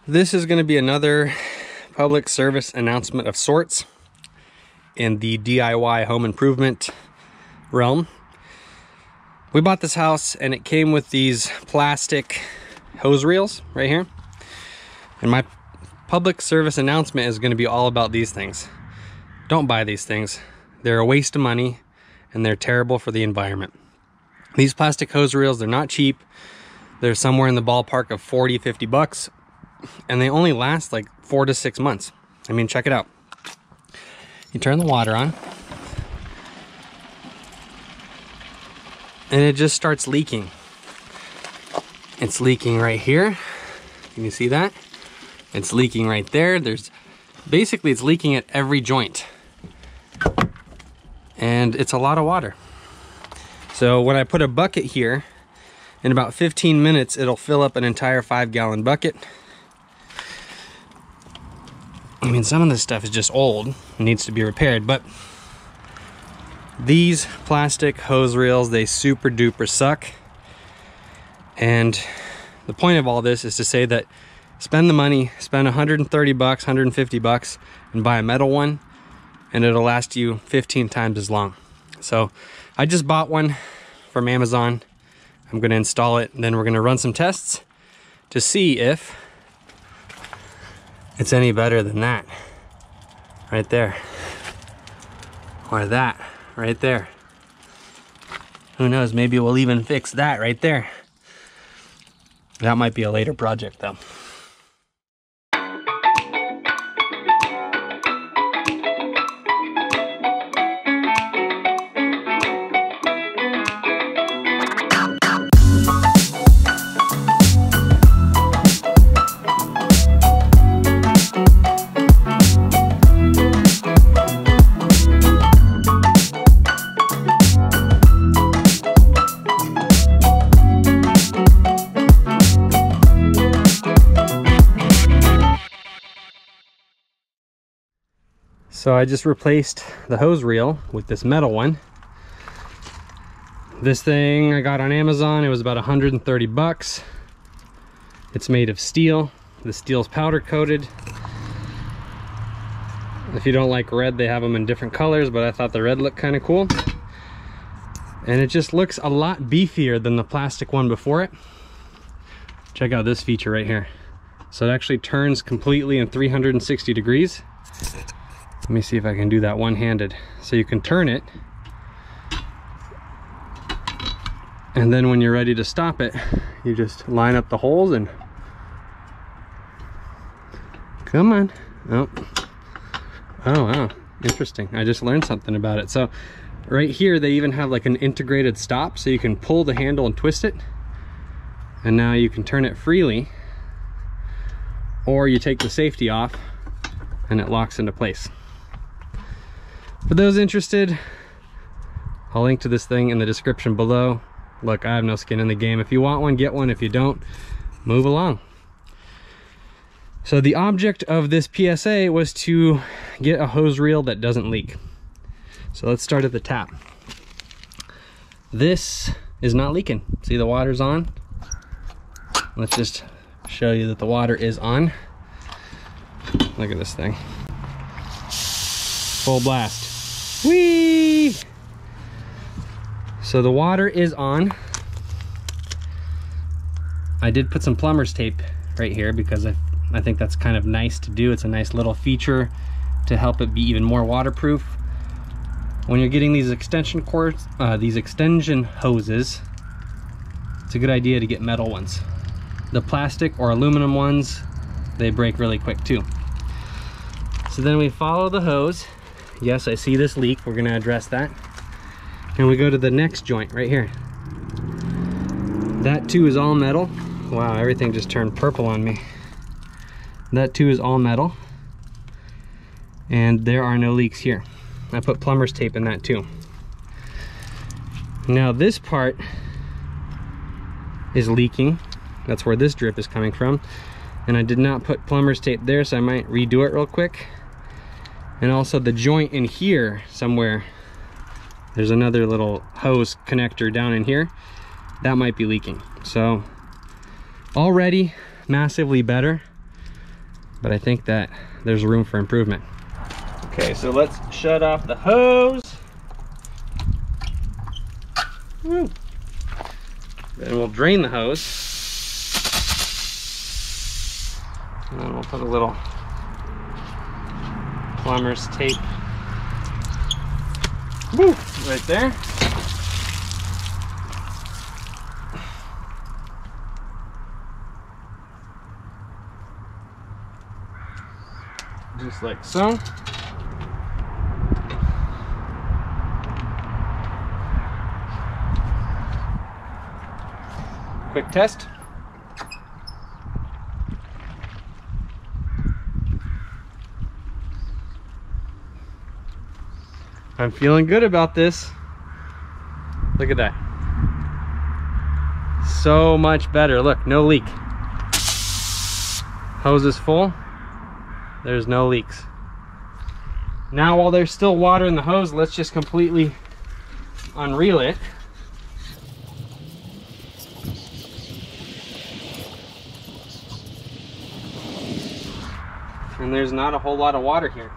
This is going to be another public service announcement of sorts in the DIY home improvement realm. We bought this house and it came with these plastic hose reels right here. And my public service announcement is going to be all about these things. Don't buy these things. They're a waste of money and they're terrible for the environment. These plastic hose reels, they're not cheap. They're somewhere in the ballpark of 40, 50 bucks. And they only last like 4 to 6 months. I mean, check it out. You turn the water on. And it just starts leaking. It's leaking right here. Can you see that? It's leaking right there. Basically it's leaking at every joint. And it's a lot of water. So when I put a bucket here, in about 15 minutes, it'll fill up an entire 5-gallon bucket. I mean, some of this stuff is just old and needs to be repaired, but these plastic hose reels, they super duper suck. And the point of all this is to say that spend the money, spend 130 bucks, 150 bucks and buy a metal one and it'll last you 15 times as long. So I just bought one from Amazon. I'm going to install it and then we're going to run some tests to see if it's any better than that right there, or that right there. Who knows, maybe we'll even fix that right there. That might be a later project though. So I just replaced the hose reel with this metal one. This thing I got on Amazon. It was about 130 bucks. It's made of steel. The steel's powder coated. If you don't like red, they have them in different colors, but I thought the red looked kind of cool. And it just looks a lot beefier than the plastic one before it. Check out this feature right here. So it actually turns completely in 360 degrees. Let me see if I can do that one-handed. So you can turn it, and then when you're ready to stop it, you just line up the holes and come on. Oh wow, interesting. I just learned something about it. So right here they even have like an integrated stop, so you can pull the handle and twist it, and now you can turn it freely, or you take the safety off and it locks into place. For those interested, I'll link to this thing in the description below. Look, I have no skin in the game. If you want one, get one. If you don't, move along. So the object of this PSA was to get a hose reel that doesn't leak. So let's start at the tap. This is not leaking. See, the water's on. Let's just show you that the water is on. Look at this thing. Full blast. Whee! So the water is on. I did put some plumber's tape right here because I think that's kind of nice to do. It's a nice little feature to help it be even more waterproof. When you're getting these extension cords, these extension hoses, it's a good idea to get metal ones. The plastic or aluminum ones, they break really quick too. So then we follow the hose. Yes, I see this leak. We're gonna address that. And we go to the next joint right here. That too is all metal. Wow, everything just turned purple on me. That too is all metal. And there are no leaks here. I put plumber's tape in that too. Now this part is leaking. That's where this drip is coming from. And I did not put plumber's tape there, so I might redo it real quick. And also the joint in here somewhere, there's another little hose connector down in here that might be leaking. So already massively better. but I think that there's room for improvement. Okay, so let's shut off the hose. Woo. Then we'll drain the hose. And then we'll put a little plumber's tape, woo, right there. Just like so. Quick test. I'm feeling good about this. Look at that. So much better. Look, no leak. Hose is full. There's no leaks. Now, while there's still water in the hose, let's just completely unreel it. And there's not a whole lot of water here.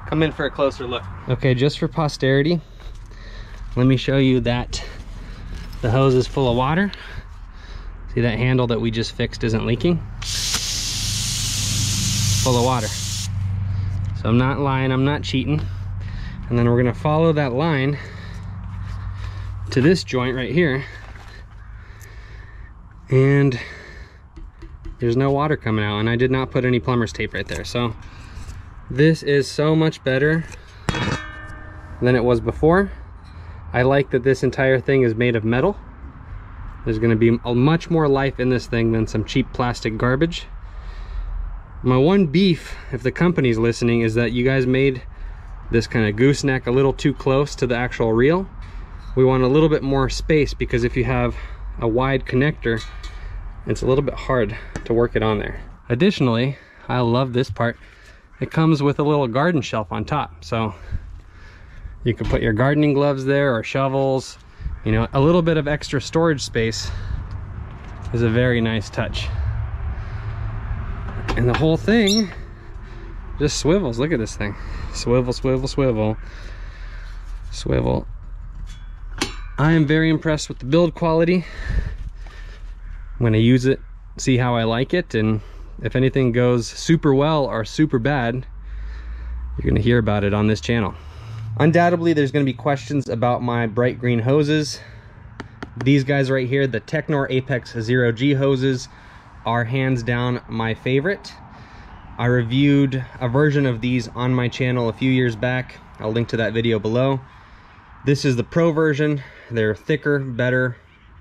Come in for a closer look. Okay, just for posterity, let me show you that the hose is full of water. See that handle that we just fixed isn't leaking? Full of water. So I'm not lying, I'm not cheating. And then we're gonna follow that line to this joint right here. And there's no water coming out, and I did not put any plumber's tape right there. So this is so much better than it was before. I like that this entire thing is made of metal. There's gonna be much more life in this thing than some cheap plastic garbage. My one beef, if the company's listening, is that you guys made this kind of gooseneck a little too close to the actual reel. We want a little bit more space, because if you have a wide connector, it's a little bit hard to work it on there. Additionally, I love this part. It comes with a little garden shelf on top. So you can put your gardening gloves there, or shovels. You know, a little bit of extra storage space is a very nice touch. And the whole thing just swivels. Look at this thing. Swivel, swivel, swivel, swivel. I am very impressed with the build quality. I'm gonna use it, see how I like it, and if anything goes super well or super bad, you're gonna hear about it on this channel. Undoubtedly, there's gonna be questions about my bright green hoses. These guys right here, the Technor Apex 0G hoses, are hands down my favorite. I reviewed a version of these on my channel a few years back. I'll link to that video below. This is the Pro version. They're thicker, better,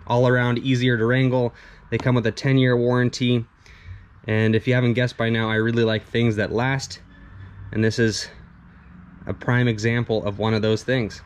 all around easier to wrangle. They come with a 10-year warranty. And if you haven't guessed by now, I really like things that last. And this is a prime example of one of those things.